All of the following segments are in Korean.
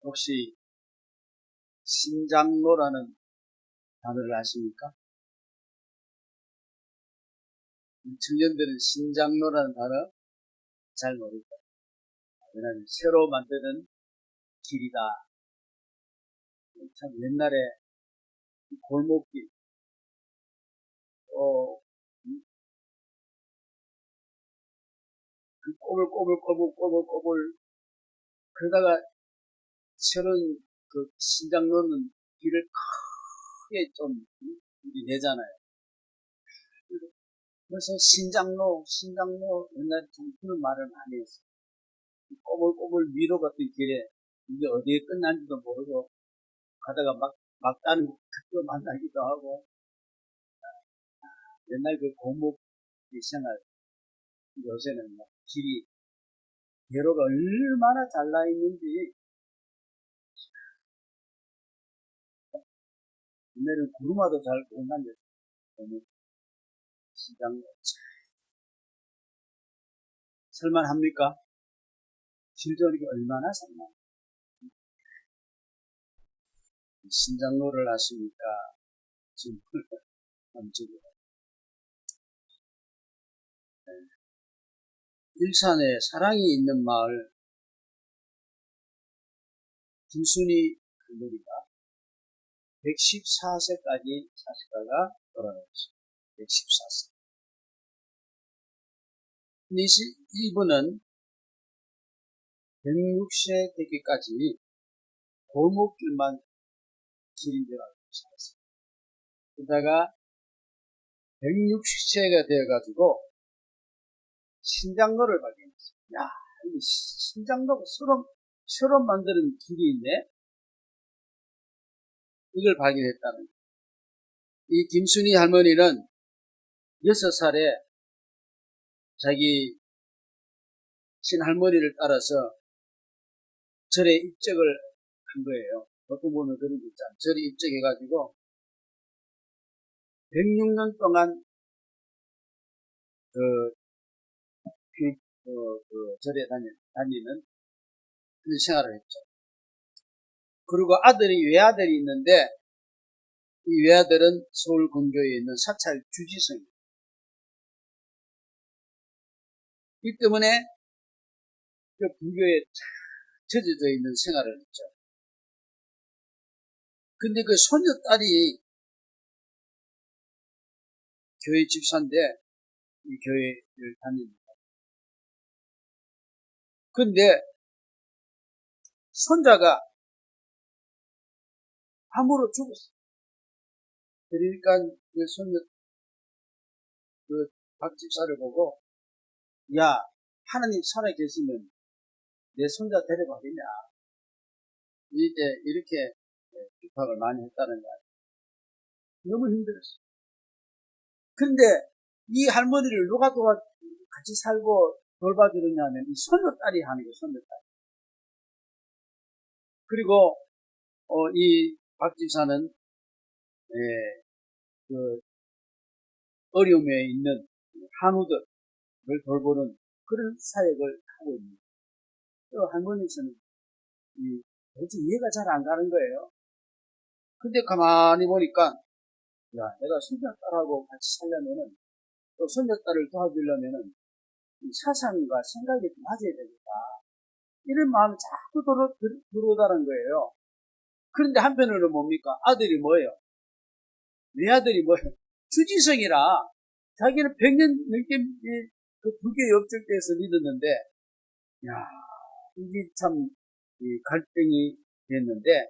혹시 신장로라는 단어를 아십니까? 청년들은 신장로라는 단어 잘 모르죠. 왜냐하면 새로 만드는 길이다. 참 옛날에 골목길, 그 꼬불꼬불 그러다가 새로운 그 신장로는 길을 크게 좀 내잖아요. 그래서 신장로 옛날에 참 그런 말을 많이 했어요. 꼬불꼬불 미로 같은 길에 이게 어디에 끝난지도 모르고 가다가 막다른 것도 만나기도 하고 옛날 그 고목 생활 요새는 뭐 길이 대로가 얼마나 잘 나 있는지 옛날에는 구루마도 잘 못 다녔어요. 시장 설만합니까? 길저리가 얼마나 살만 신장로를 하십니까? 지금 남쪽에 일산에 사랑이 있는 마을 김순희 할머니가 114세까지 사시다가 돌아가셨어요. 114세. 근데 이분은 106세 되기까지 골목길만 길인 줄 알고 살았어요. 그러다가 160세가 되어가지고 신장로를 발견했어요. 야, 이 신장로가 새로 만드는 길이 있네? 이걸 발견했다는 거예요. 이 김순희 할머니는 6살에 자기 친할머니를 따라서 절에 입적을 한 거예요. 보통 보면 그런 게 있잖아요. 절에 입적해가지고 106년 동안 절에 다니는 그런 생활을 했죠. 그리고 외아들이 있는데 이 외아들은 서울 근교에 있는 사찰 주지성입니다. 이 때문에 그 불교에 젖어져 있는 생활을 했죠. 근데 그 손녀딸이 교회 집사인데 이 교회를 다닙니다. 근데 손자가 암으로 죽었어요. 그러니까 그 손녀 박 집사를 보고 야, 하나님 살아계시면 내 손자 데려가겠냐. 이제 이렇게 비판을 많이 했다는 거예요. 너무 힘들었어요. 근데 이 할머니를 누가 같이 살고 돌봐주느냐면 이 손녀딸이 하는 거예요, 손녀딸. 그리고 이 박 집사는 그 어려움에 있는 한우들을 돌보는 그런 사역을 하고 있는 거예요. 할머니께서는 도대체 이해가 잘 안 가는 거예요. 근데 가만히 보니까 야, 내가 손녀딸하고 같이 살려면은 또 손녀딸을 도와주려면은 이 사상과 생각이 좀 맞아야 되겠다. 이런 마음이 자꾸 들어오다는 거예요. 그런데 한편으로는 뭡니까? 아들이 뭐예요? 내 아들이 뭐예요? 주지성이라 자기는 100년 넘게 그 불교에 업적돼서 믿었는데, 야, 이게 참 갈등이 됐는데,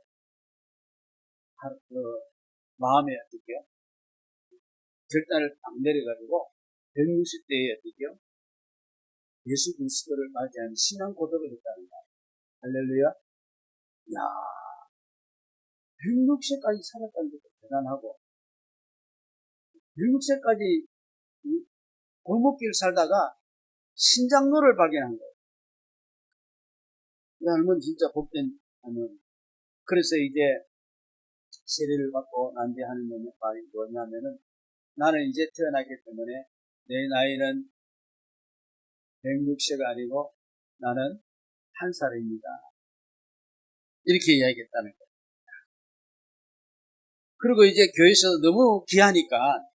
마음에 어떻게요? 결단을 딱 내려가지고 160대에 어떻게요? 예수 그리스도를 맞이하는 신앙 고백을 했다는 거예요. 할렐루야. 야, 106세까지 살았다는 것도 대단하고 106세까지 골목길 살다가 신장로를 발견한 거예요. 이 할머니 진짜 복된 할머니. 그래서 이제 세례를 받고 난 뒤에 하는 말이 뭐냐면은 나는 이제 태어났기 때문에 내 나이는 106세가 아니고 나는 1살입니다. 이렇게 이야기했다는 거예요. 그리고 이제 교회에서 너무 귀하니까,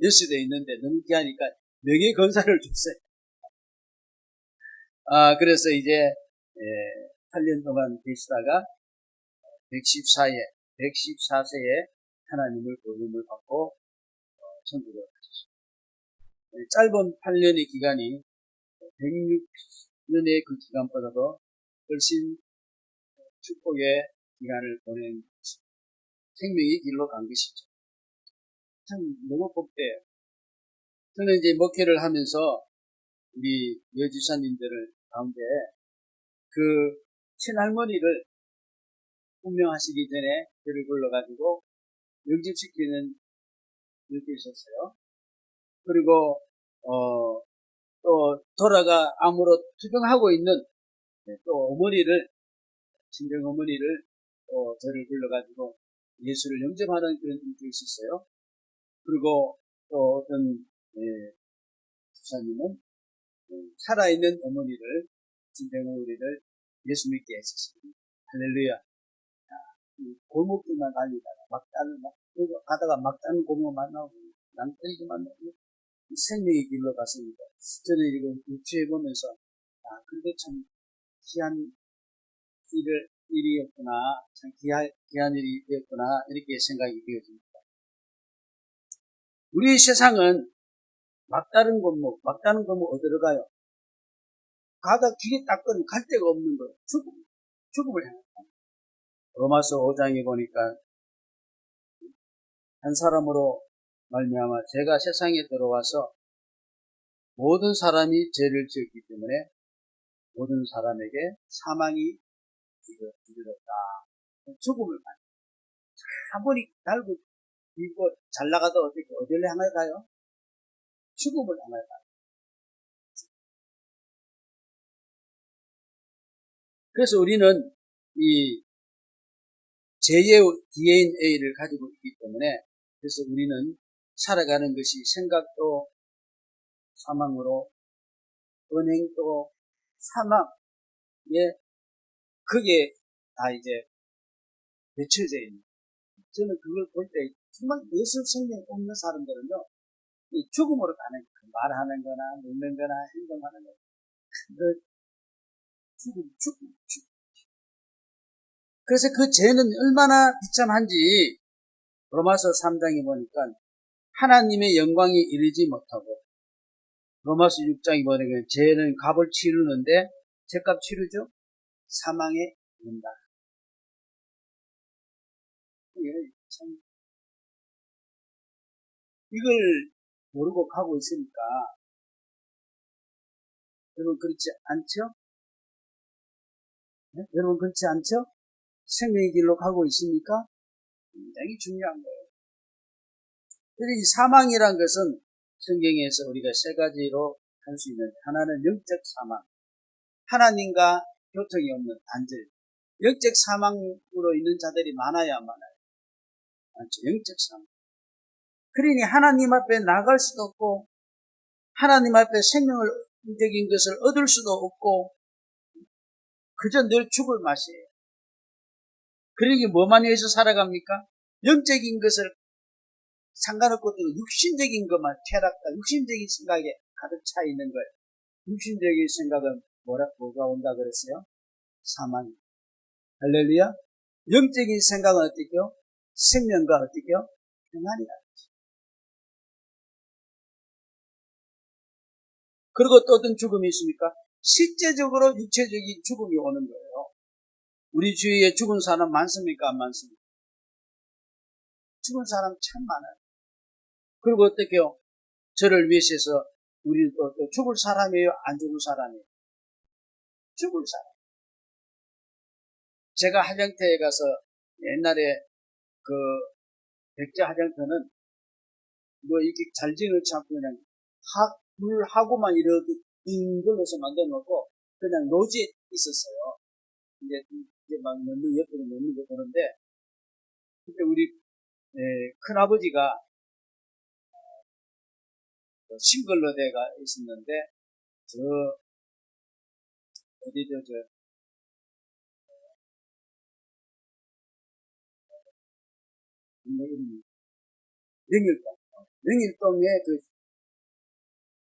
연수되어 있는데 너무 귀하니까 명예 건사를 줬어요. 그래서 이제 8년 동안 계시다가 114세에 하나님을 부름을 받고 천국을 가셨습니다. 짧은 8년의 기간이 106년의 그 기간보다도 훨씬 축복의 기간을 보낸 생명의 길로 간 것이죠. 참 너무 복돼요. 저는 이제 목회를 하면서 우리 여주사님들 가운데 그 친할머니를 운명하시기 전에 저를 불러가지고 영접시키는 일도 있었어요. 그리고 또 돌아가 암으로 투병하고 있는 또 어머니를, 친정 어머니를 또 저를 불러가지고 예수를 영접하는 그런 일도 있었어요. 그리고 또 어떤 집사님은 살아있는 어머니를, 친정 어머니를 예수 믿게 했었습니다. 할렐루야. 골목길만 달리다가 가다가 막다른 골목 만나고 낭떠러지 만나고 생명의 길로 갔습니다. 저는 이거 유추해 보면서 근데 참 귀한 일이었구나, 참 귀한 일이었구나 이렇게 생각이 되어집니다. 우리 세상은 막다른 골목 어디로 가요? 가다 길에 딱 끊으면 갈 데가 없는 거예요. 죽음을 향합니다. 로마서 5장에 보니까 한 사람으로 말미암아 죄가 세상에 들어와서 모든 사람이 죄를 지었기 때문에 모든 사람에게 사망이 이르렀다. 죽음을 가요. 아무리 달고 길고 잘 나가도 어디를 향해 가요? 죽음을 향해 가요. 그래서 우리는 이 죄의 DNA를 가지고 있기 때문에, 그래서 우리는 살아가는 것이 생각도 사망으로, 은행도 사망에, 그게 다 이제 배쳐져 있는. 저는 그걸 볼 때 정말 예수 생명 없는 사람들은요, 이 죽음으로 가는 거예요. 말하는 거나 먹는 거나 행동하는 거나. 그 죽음. 그래서 그 죄는 얼마나 비참한지 로마서 3장에 보니까 하나님의 영광이 이르지 못하고, 로마서 6장에 보니까 죄는 값을 치르는데 죄값 치르죠? 사망에 이른다. 참 이걸 모르고 가고 있으니까 여러분 그렇지 않죠? 네? 여러분 그렇지 않죠? 생명의 길로 가고 있습니까? 굉장히 중요한 거예요. 그래서 이 사망이란 것은 성경에서 우리가 세 가지로 할 수 있는데, 하나는 영적 사망, 하나님과 교통이 없는 단절. 영적 사망으로 있는 자들이 많아야 많아요. 맞죠? 영적 사망. 그러니 하나님 앞에 나갈 수도 없고, 하나님 앞에 생명적인 것을 얻을 수도 없고, 그저 늘 죽을 맛이에요. 그러니 뭐만 위해서 살아갑니까? 영적인 것을 상관없고 육신적인 것만, 쾌락과 육신적인 생각에 가득 차 있는 거예요. 육신적인 생각은 뭐가 온다 그랬어요? 사망. 할렐루야. 영적인 생각은 어떻게요? 생명과 어떻게요? 평안이다. 그리고 또 어떤 죽음이 있습니까? 실제적으로 육체적인 죽음이 오는 거예요. 우리 주위에 죽은 사람 많습니까? 안 많습니까? 죽은 사람 참 많아요. 그리고 어떻게요? 저를 위해서 우리 또 죽을 사람이에요? 안 죽을 사람이에요? 죽을 사람. 제가 화장터에 가서 옛날에 그 백제 화장터는 뭐 이렇게 잘 지어놓지 않고 그냥 물하고만 이렇게 빙글러서 만들어 놓고 그냥 노지에 있었어요. 이제 막 옆으로 넣는 거 보는데, 그때 우리 큰아버지가 싱글러대가 있었는데, 저 어디죠, 이름이 명일동. 명일동에 그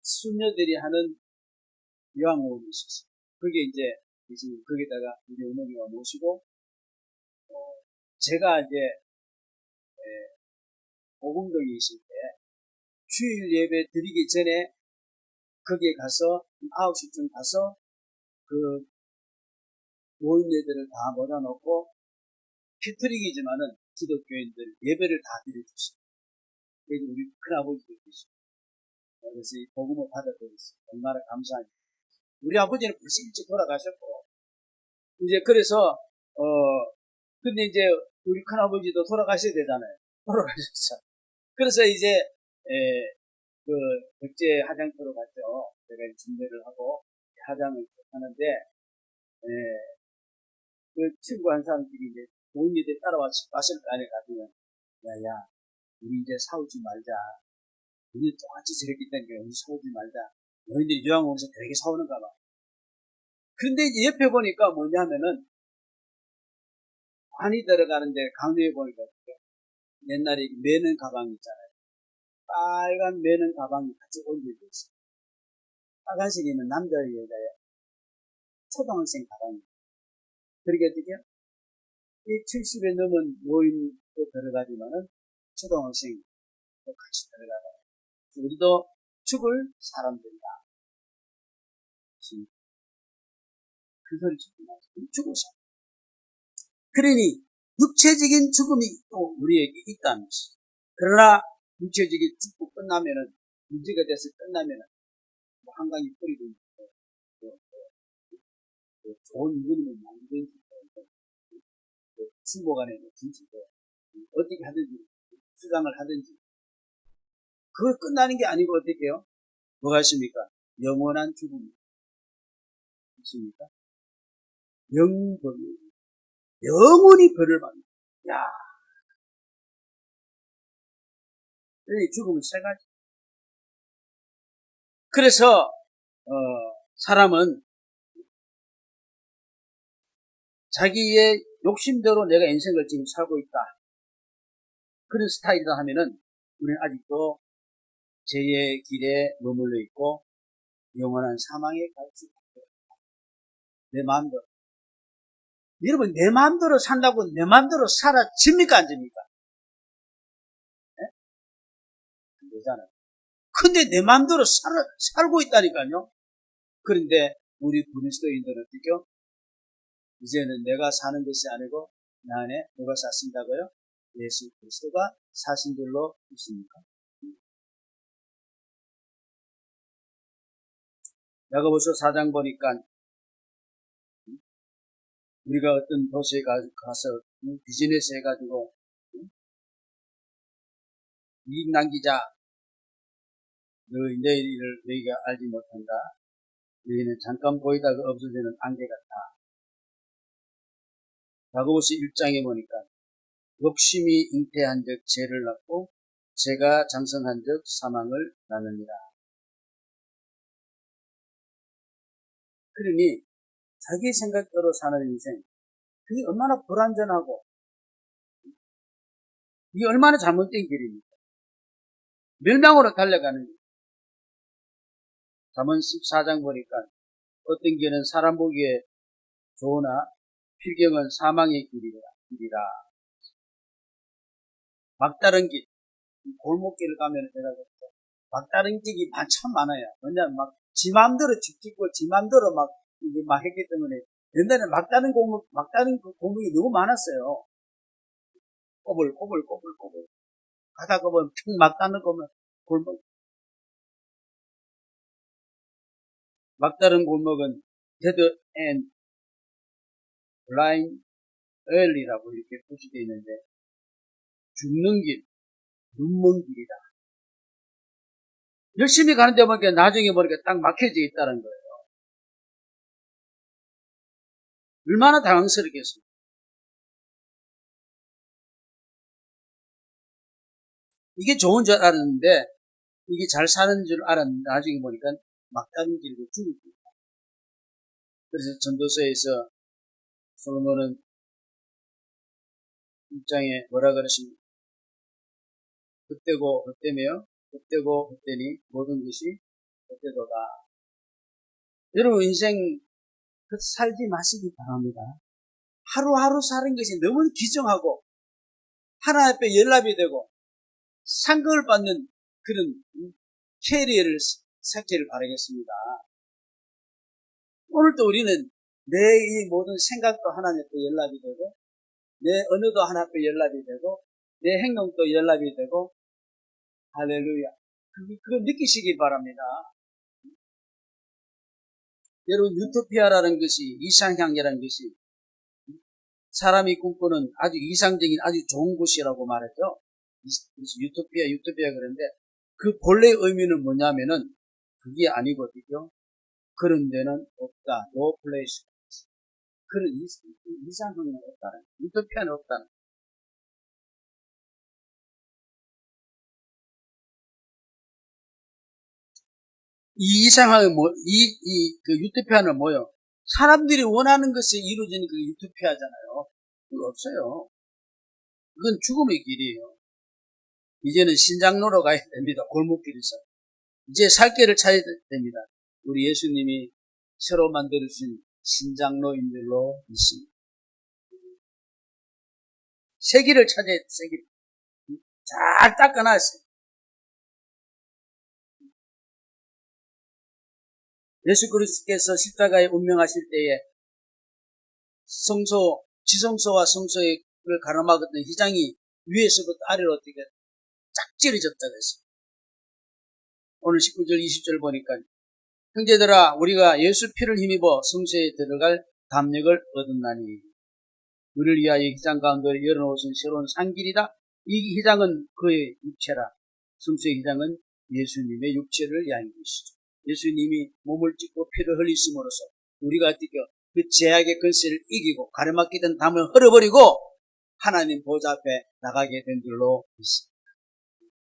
수녀들이 하는 요양원이 있었어요. 그게 이제 지금 거기다가 우리 어머니가 모시고 제가 이제 오금동에 있을 때 주일 예배 드리기 전에 거기에 가서 9시쯤 가서 그 모임예들을 다 모아놓고 캐톨릭이지만은 기독교인들 예배를 다 드려줬어요. 그래서 우리 큰아버지도 계시고 그래서 이 복음을 받아들였어요. 얼마나 감사하니. 우리 아버지는 벌써 일찍 돌아가셨고 이제 그래서 근데 이제 우리 큰아버지도 돌아가셔야 되잖아요. 돌아가셨어. 그래서 이제 그 백제 화장터로 갔죠. 제가 준비를 하고 화장을 하는데 그 친구 한 사람들이 이제 모임에 따라와서 왔을 거 아니에요. 가면 야야 우리 이제 싸우지 말자. 우리 똑같이 저랬기 때문에 우리 싸우지 말자. 너희들 요양원에서 되게 싸우는가 봐. 근데 이제 옆에 보니까 뭐냐면은 관이 들어가는데 강도에 보니까 옛날에 매는 가방 있잖아요. 빨간 매는 가방이 같이 옮겨져 있어요. 빨간색이면 남자예요, 여자예요? 초등학생 가방이에요. 그러게 어떻게 이 70에 넘은 노인도 들어가지만은 초등학생도 같이 들어가요. 우리도 죽을 사람들이다. 그 소리 듣고 나서 죽을 사람. 그러니 육체적인 죽음이 또 우리에게 있다는 것이. 그러나 육체적인 죽고 끝나면은 문제가 돼서 끝나면은 뭐 한강이 뿌리고 있고 좋은 이름을 만들든지 친구간에 든지 어떻게 하든지 수장을 하든지 그걸 끝나는 게 아니고 어떻게 해요? 뭐가 있습니까? 영원한 죽음이 있습니까? 영벌 영원히 벌을 받는. 야, 이 죽음은 세 가지. 그래서 사람은 자기의 욕심대로 내가 인생을 지금 살고 있다. 그런 스타일이다 하면은 우리는 아직도 죄의 길에 머물러 있고 영원한 사망에 갈 수 있다. 내 마음대로. 여러분 내 마음대로 산다고 내 마음대로 살아집니까 안 집니까? 네? 안 되잖아요. 근데 내 마음대로 살고 있다니까요. 그런데 우리 그리스도인들은 어떻게 이제는 내가 사는 것이 아니고 내 안에 누가 사신다고요? 예수 그리스도가 사신 줄로 믿습니까? 야고보서 4장 보니까 우리가 어떤 도시에 가서 비즈니스 해가지고 이익 남기자. 너희 일을 너희가 알지 못한다. 너희는 잠깐 보이다가 없어지는 안개 같다. 야고보서 1장에 보니까 욕심이 잉태한 적 죄를 낳고 죄가 장성한 적 사망을 낳느니라. 그러니 자기 생각대로 사는 인생, 그게 얼마나 불완전하고 이게 얼마나 잘못된 길입니까? 멸망으로 달려가는 길. 잠언 14장 보니까 어떤 길은 사람 보기에 좋으나 필경은 사망의 길이라. 막다른 길, 골목길을 가면 제가 막다른 길이 참 많아요. 왜냐면 막 지 마음대로 집 짓고 지 마음대로 막 이게 막 했기 때문에 옛날에 막다른 골목이 너무 많았어요. 꼬불 가다 보면 쭉 막다른 골목. 막다른 골목은 데드 앤 블라인 엘리라고 이렇게 표시되어 있는데 죽는 길, 눈먼 길이다. 열심히 가는데 보니까 나중에 보니까 딱 막혀져 있다는 거예요. 얼마나 당황스럽겠습니까? 이게 좋은 줄 알았는데 이게 잘 사는 줄 알았는데 나중에 보니까 막다른 길로 죽을 길. 그래서 전도서에서 솔로몬은 입장에 뭐라 그러십니까? 헛되고 헛되며 헛되고 헛되니 모든 것이 헛되도다. 여러분 인생 살지 마시기 바랍니다. 하루하루 사는 것이 너무 귀중하고 하나님 앞에 연락이 되고 상급을 받는 그런 캐리어를 쌓기를 바라겠습니다. 오늘도 우리는 내 이 모든 생각도 하나님 앞에 연락이 되고 내 언어도 하나님 앞에 연락이 되고 내 행동도 연락이 되고 할렐루야. 그걸 느끼시기 바랍니다. 여러분 유토피아라는 것이 이상향이라는 것이 사람이 꿈꾸는 아주 이상적인 아주 좋은 곳이라고 말했죠. 유토피아 그런데 그 본래 의미는 뭐냐면은 그게 아니거든요. 그런 데는 없다. No place. 그런 이상형은 없다는, 유토피아는 없다는. 이 이상형은 그 유토피아는 뭐요? 사람들이 원하는 것이 이루어지는 그 유토피아잖아요. 그거 없어요. 그건 죽음의 길이에요. 이제는 신장로로 가야 됩니다. 골목길에서. 이제 살 길을 찾아야 됩니다. 우리 예수님이 새로 만들어주신 신장로인 줄로 믿습니다. 새 길을 찾아야 돼, 새 길. 잘 닦아놨어요. 예수 그리스도께서 십자가에 운명하실 때에 지성소와 성소를 가로막았던 휘장이 위에서부터 아래로 어떻게 짝지러졌다 그랬어요. 오늘 19절, 20절 보니까 형제들아 우리가 예수 피를 힘입어 성소에 들어갈 담력을 얻었나니 우리를 위하여 휘장 가운데 열어놓으신 새로운 산길이다. 이 휘장은 그의 육체라. 성소의 휘장은 예수님의 육체를 위한 것이죠. 예수님이 몸을 찢고 피를 흘리심으로써 우리가 드디어 그 죄악의 근세를 이기고 가르막히던 담을 흘려버리고 하나님 보좌 앞에 나가게 된 줄로 믿습니다.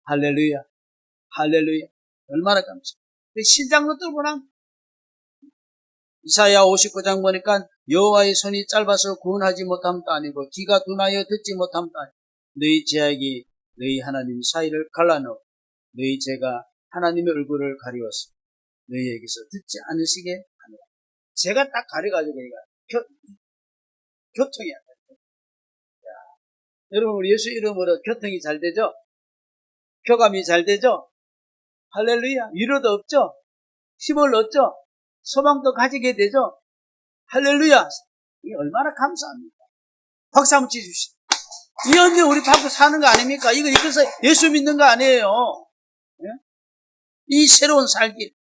할렐루야, 할렐루야. 얼마나 감사합니다. 신장도 들고나 이사야 59장 보니까 여호와의 손이 짧아서 구원하지 못함도 아니고 귀가 둔하여 듣지 못함도 아니고 너희 죄악이 너희 하나님 사이를 갈라놓고 너희 죄가 하나님의 얼굴을 가리웠으며 너희에게서 듣지 않으시게 하노라. 제가 딱 가려가지고 교통이 안 돼요. 여러분 우리 예수 이름으로 교통이 잘 되죠? 교감이 잘 되죠? 할렐루야. 위로도 없죠? 힘을 얻죠? 소망도 가지게 되죠? 할렐루야. 이게 얼마나 감사합니까? 박수 한번 치십시오. 이 언제 우리 받고 사는 거 아닙니까? 이거 이래서 예수 믿는 거 아니에요. 예? 이 새로운 살길.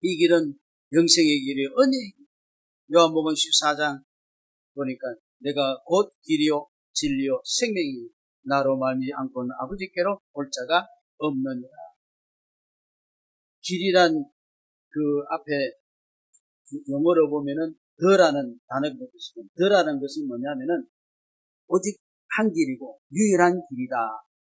이 길은 영생의 길이요. 요한복음 14장 보니까 내가 곧 길이요 진리요 생명이니 나로 말미 않고는 아버지께로 올 자가 없느니라. 길이란 그 앞에 영어로 보면은 더라는 단어가 있습니다. 더라는 것은 뭐냐면은 오직 한 길이고 유일한 길이다.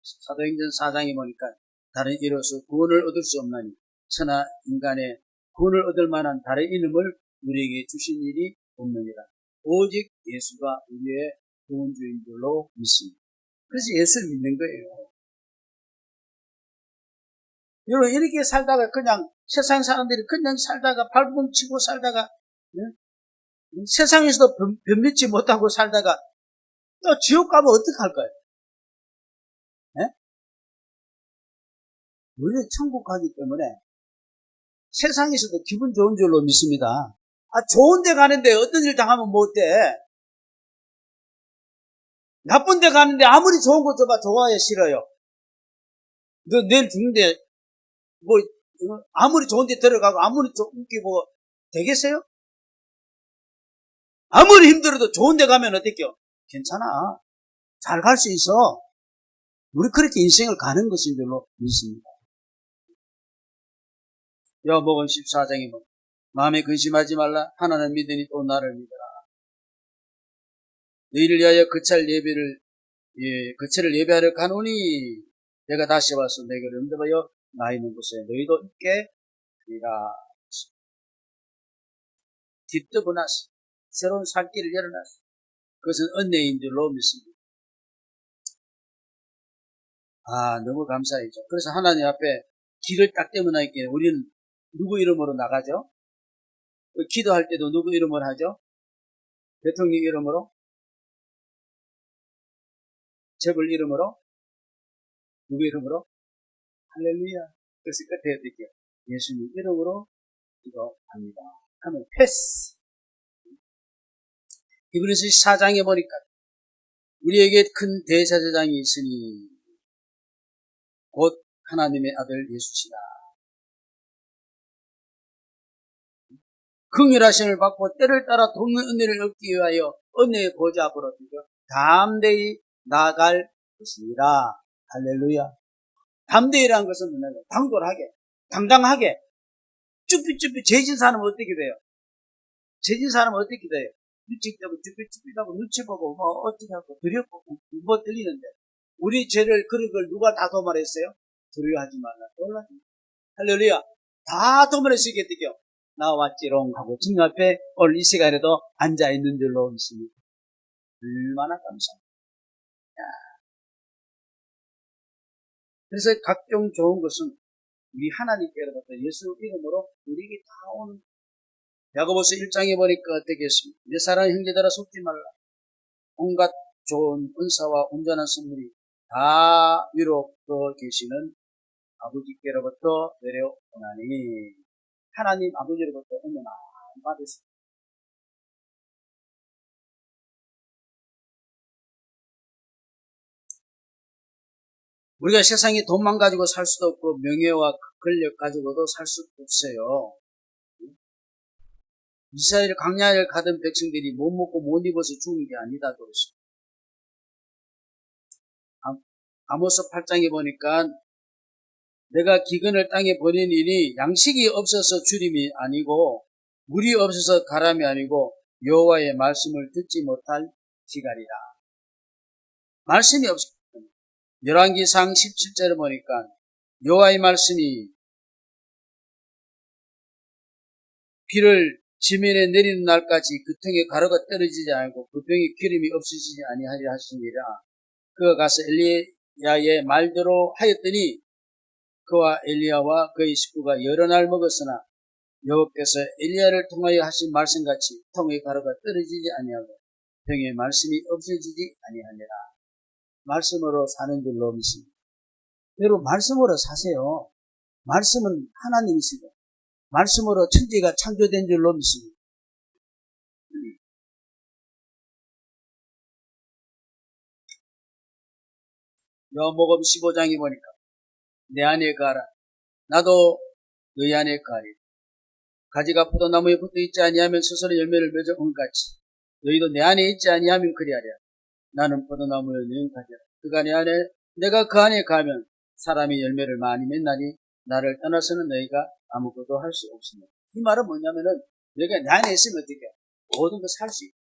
사도행전 4장에 보니까 다른 이로서 구원을 얻을 수 없나니 천하 인간의 구원을 얻을 만한 다른 이름을 우리에게 주신 일이 없느니라. 오직 예수가 우리의 구원주인 줄로 믿습니다. 그래서 예수를 믿는 거예요. 여러분 이렇게 살다가 그냥 세상 사람들이 그냥 살다가 발꿈치고 살다가 세상에서도 변변치 못하고 살다가 또 지옥 가면 어떡할까요? 네? 우리는 천국 가기 때문에 세상에서도 기분 좋은 줄로 믿습니다. 좋은 데 가는데 어떤 일 당하면 뭐 어때? 나쁜 데 가는데 아무리 좋은 거 줘봐 좋아해 싫어요. 너 내일 죽는데 뭐 아무리 좋은 데 들어가고 아무리 웃기고 되겠어요? 아무리 힘들어도 좋은 데 가면 어떨게요? 괜찮아. 잘 갈 수 있어. 우리 그렇게 인생을 가는 것인 줄로 믿습니다. 요한복음 14장에 보면 마음에 근심하지 말라. 하나는 믿으니 또 나를 믿어라. 너희를 위하여 거처를 예배하러 가노니 내가 다시 와서 너희를 응답하여 나 있는 곳에 너희도 있게 하리라. 뒤뜨고 나서 새로운 살길을 열어놨어. 그것은 은혜인 줄로 믿습니다. 너무 감사하죠. 그래서 하나님 앞에 길을 딱 떼어놓기에 우리는 누구 이름으로 나가죠? 기도할 때도 누구 이름으로 하죠? 대통령 이름으로? 재벌 이름으로? 누구 이름으로? 할렐루야. 그래서 끝에 어떻게 예수님 이름으로 기도합니다. 하면 패스. 이브리서 4장에 보니까 우리에게 큰 대제사장이 있으니 곧 하나님의 아들 예수시라. 긍휼하심을 받고 때를 따라 돕는 은혜를 얻기 위하여 은혜의 보좌 앞으로 담대히 나아갈 것입니다. 할렐루야. 담대히라는 것은 뭐냐면 당돌하게, 당당하게, 쭈삣쭈삣 죄진 사람은 어떻게 돼요? 죄진 사람은 어떻게 돼요? 쭈삣쭈삣 쭈삣쭈삣하고 눈치 보고 뭐 어떻게 하고 두렵고 뭐 들리는데 우리 죄를 그런 걸 누가 다 도말했어요? 두려워하지 말라. 놀라지. 할렐루야. 다 도말할 수 있게 되죠. 나왔지롱 하고 주님 앞에 오늘 이 시간에도 앉아있는 줄로 믿습니다. 얼마나 감사합니다. 그래서 각종 좋은 것은 우리 하나님께로부터 예수 이름으로 우리에게 다 오는. 야고보서 1장에 보니까 어떻게 했습니까? 내 사랑하는 형제들아 속지 말라. 온갖 좋은 은사와 온전한 선물이 다 위로 계시는 아버지께로부터 내려오나니 하나님 아버지로부터 은혜 많이 받으십니다. 우리가 세상에 돈만 가지고 살 수도 없고 명예와 권력 가지고도 살 수 없어요. 이스라엘 광야를 가던 백성들이 못 먹고 못 입어서 죽은 게 아니다 그랬습니다. 아모스 8장에 보니까 내가 기근을 땅에 보내니니 양식이 없어서 주림이 아니고 물이 없어서 가람이 아니고 여호와의 말씀을 듣지 못할 기갈이라. 말씀이 없었기 때문에 열왕기상 17절에 보니까 여호와의 말씀이 비를 지면에 내리는 날까지 그 통에 가루가 떨어지지 않고 그 병에 기름이 없어지지 아니하리라 하시니라. 그가 가서 엘리야의 말대로 하였더니 그와 엘리야와 그의 식구가 여러 날 먹었으나 여호와께서 엘리야를 통하여 하신 말씀같이 통의 가루가 떨어지지 아니하고 병의 말씀이 없어지지 아니하니라. 말씀으로 사는 줄로 믿습니다. 여러분 말씀으로 사세요. 말씀은 하나님이시고 말씀으로 천지가 창조된 줄로 믿습니다. 요한복음 15장에 보니까 내 안에 가라 나도 너희 안에 가리. 가지가 포도나무에 붙어 있지 아니하면 스스로 열매를 맺어 온같이 너희도 내 안에 있지 아니하면 그리하랴. 나는 포도나무에 너희는 가지라. 그가 내 안에 내가 그 안에 가면 사람이 열매를 많이 맺나니 나를 떠나서는 너희가 아무것도 할 수 없습니다. 이 말은 뭐냐면은 너희가 내 안에 있으면 어떻게 해? 모든 걸 살 수 있다.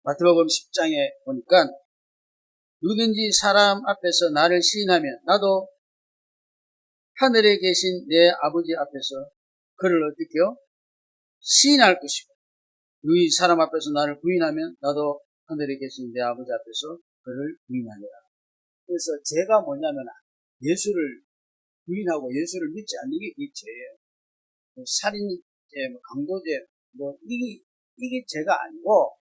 마태복음 10장에 보니까 누구든지 사람 앞에서 나를 시인하면 나도 하늘에 계신 내 아버지 앞에서 그를 어떻게요? 시인할 것이고 너희 사람 앞에서 나를 부인하면 나도 하늘에 계신 내 아버지 앞에서 그를 부인하리라. 그래서 죄가 뭐냐면 예수를 부인하고 예수를 믿지 않는 게 이 죄예요. 살인죄, 강도죄, 이게 죄가 아니고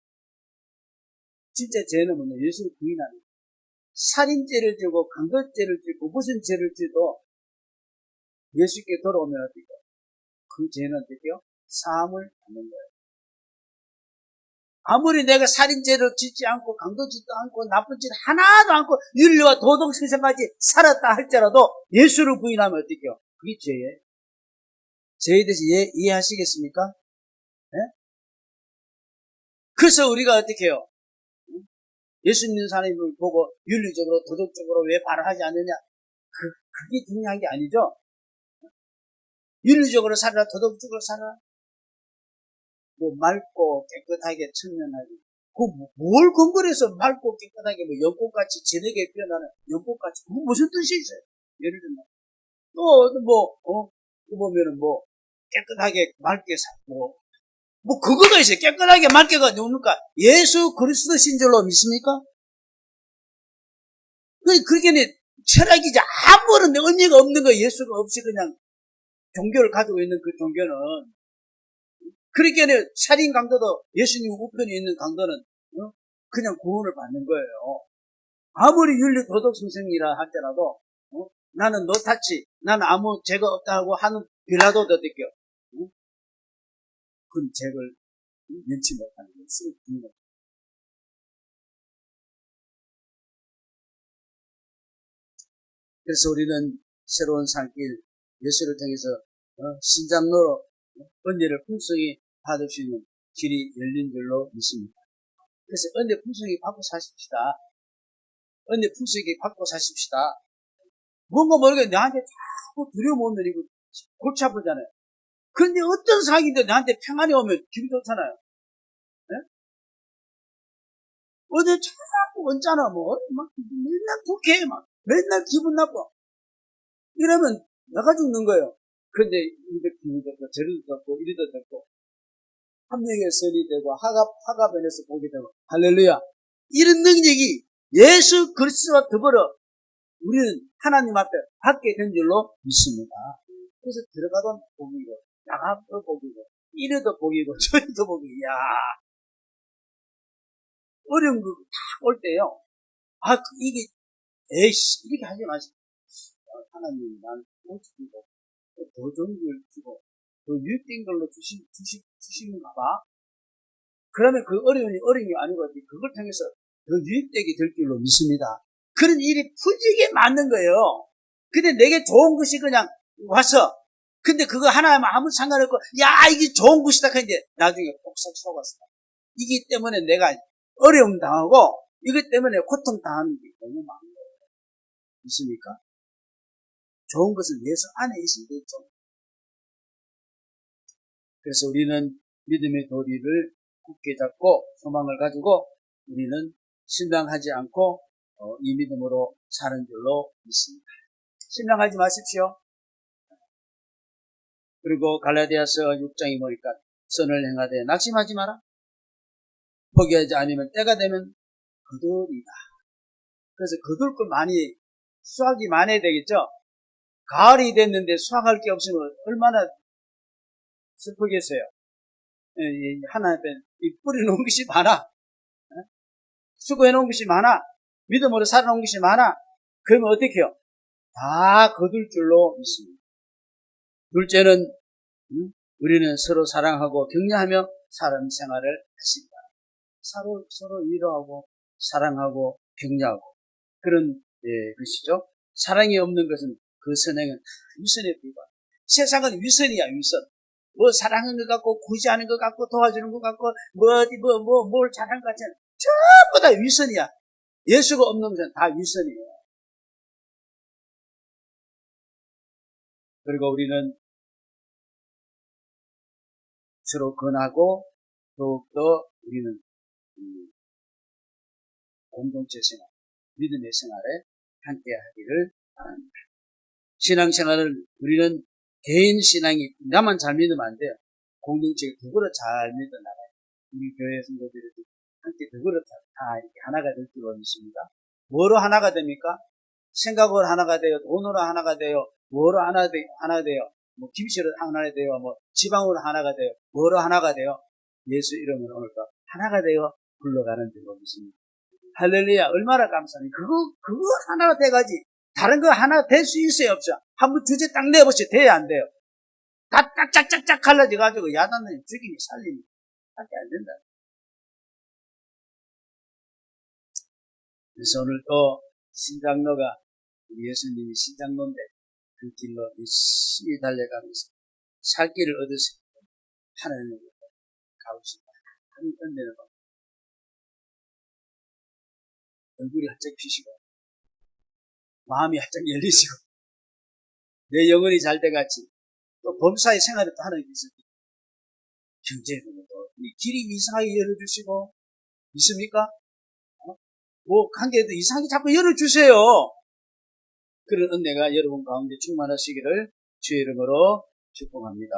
진짜 죄는 뭐냐? 예수를 부인하는 거예요. 살인죄를 지고 강도죄를 지고 무슨 죄를 지도 예수께 돌아오면 어떻게 그 죄는 어떻게요? 사함을 받는 거예요. 아무리 내가 살인죄를 짓지 않고 강도 짓도 않고 나쁜 짓 하나도 않고 윤리와 도덕 세상까지 살았다 할지라도 예수를 부인하면 어떻게요? 그게 죄예요. 죄에 대해서 이해하시겠습니까? 네? 그래서 우리가 어떻게 해요? 예수 믿는 사람을 보고 윤리적으로 도덕적으로 왜 말을 하지 않느냐? 그게 중요한 게 아니죠. 윤리적으로 살아라, 도덕적으로 살아라. 뭐 맑고 깨끗하게 청년하게. 뭘 근거로 해서 맑고 깨끗하게 뭐 연꽃같이 진하게 피어나는 연꽃같이 그거 무슨 뜻이 있어요? 예를 들면 또, 또 보면은 깨끗하게 맑게 그거가 있어요. 깨끗하게 맑게가 뭡니까? 예수 그리스도신 줄로 믿습니까? 그렇게 철학이지 아무런 의미가 없는 거예요. 예수가 없이 그냥 종교를 가지고 있는 그 종교는. 그렇게 살인 강도도 예수님 우편에 있는 강도는 그냥 구원을 받는 거예요. 아무리 윤리 도덕 선생이라 할지라도 나는 노타치, 나는 아무 죄가 없다고 하는 빌라도도 느껴. 그건 죄를 면치 못하는 거예요. 그래서 우리는 새로운 산길 예수를 통해서 신장로로 은혜를 풍성히 받을 수 있는 길이 열린 줄로 믿습니다. 그래서 은혜 풍성히 받고 사십시다. 은혜 풍성히 받고 사십시다. 뭔가 모르게 나한테 자꾸 두려움 오면 이거 골치 아프잖아요. 그런데 어떤 상황인데 나한테 평안이 오면 기분 좋잖아요. 네? 어디 자꾸 언짢아 막 맨날 불쾌해 맨날 기분 나빠. 이러면 내가 죽는 거예요. 그런데 이렇게 기분 좋고 저리도 좋고 이리도 좋고 한 명의 선이 되고 화가 변해서 보게 되고 할렐루야. 이런 능력이 예수 그리스도와 더불어 우리는 하나님 앞에 받게 된 줄로 믿습니다. 그래서 들어가도 복이고 나가도 복이고 이래도 복이고 저래도 복이고 야 어려운 거 딱 올 때요. 이게 에이씨 이렇게 하지 마시고 하나님 난 오죽이고 더 좋은 걸 주고 더 유익된 걸로 주시는가 봐. 그러면 그 어려운 게 아니고 그걸 통해서 더 유익되게 될 줄로 믿습니다. 그런 일이 풀리게 맞는 거예요. 근데 내게 좋은 것이 그냥 와서 근데 그거 하나만 아무 상관없고 야 이게 좋은 것이다 했는데 나중에 꼭속 속았어. 이기 때문에 내가 어려움 당하고 이것 때문에 고통 당하는 게 너무 많은 거예요. 믿습니까? 좋은 것은 예수 안에 있으면 되죠. 그래서 우리는 믿음의 도리를 굳게 잡고 소망을 가지고 우리는 신랑하지 않고 이 믿음으로 사는 줄로 믿습니다. 신랑하지 마십시오. 그리고 갈라디아서 6장에 보니까 선을 행하되 낙심하지 마라. 포기하지 않으면 때가 되면 거두리다. 그래서 거둘 걸 많이 수확이 많아야 되겠죠. 가을이 됐는데 수확할 게 없으면 얼마나 슬프겠어요. 하나님 앞에 뿌려놓은 것이 많아. 수고해놓은 것이 많아. 믿음으로 살아놓은 것이 많아. 그러면 어떻게 해요? 다 거둘 줄로 믿습니다. 둘째는 우리는 서로 사랑하고 격려하며 사람 생활을 했습니다. 서로 위로하고 사랑하고 격려하고 그런 것이죠. 사랑이 없는 것은 그 선행은 위선에 불과합니다. 세상은 위선이야 위선. 사랑하는 것 같고 구제하는 것 같고 도와주는 것 같고 뭘 잘하는 것 같지 않아. 전부 다 위선이야. 예수가 없는 것은 다 위선이에요. 그리고 우리는 서로 권하고 더욱더 우리는 공동체 생활, 믿음의 생활에 함께 하기를 바랍니다. 신앙생활을 우리는 개인 신앙이 나만 잘 믿으면 안 돼요. 공동체가 그거를 잘 믿어나가요. 우리 교회 성도들이 함께 그거를 다 이렇게 하나가 될 줄로 믿습니다. 뭐로 하나가 됩니까? 생각으로 하나가 돼요. 돈으로 하나가 돼요. 뭐로 하나가 돼요. 김씨로 하나가 돼요. 지방으로 하나가 돼요. 뭐로 하나가 돼요? 예수 이름으로 오늘도 하나가 되어 굴러가는 줄로 믿습니다. 할렐루야. 얼마나 감사합니다. 그거 하나가 돼가지. 다른 거 하나 될 수 있어요, 없어요? 한번 주제 딱 내보세요. 돼야 안 돼요? 다 짝짝짝짝 갈라져가지고 야단은 죽이니 살리니 밖에 안 된다. 그래서 오늘 또 신장로가 우리 예수님이 신장로인데 그 길로 열심히 달려가면서 살 길을 얻으시고 하나님으로 가고 싶다 하는 은혜를 받고 얼굴이 활짝 피시고 마음이 활짝 열리시고 내 영혼이 잘 돼같이 또 범사의 생활을 또 하나님께서 경제적으로 이 길이 이상하게 열어주시고 믿습니까? 관계도 이상하게 자꾸 열어주세요. 그런 은혜가 여러분 가운데 충만하시기를 주의 이름으로 축복합니다.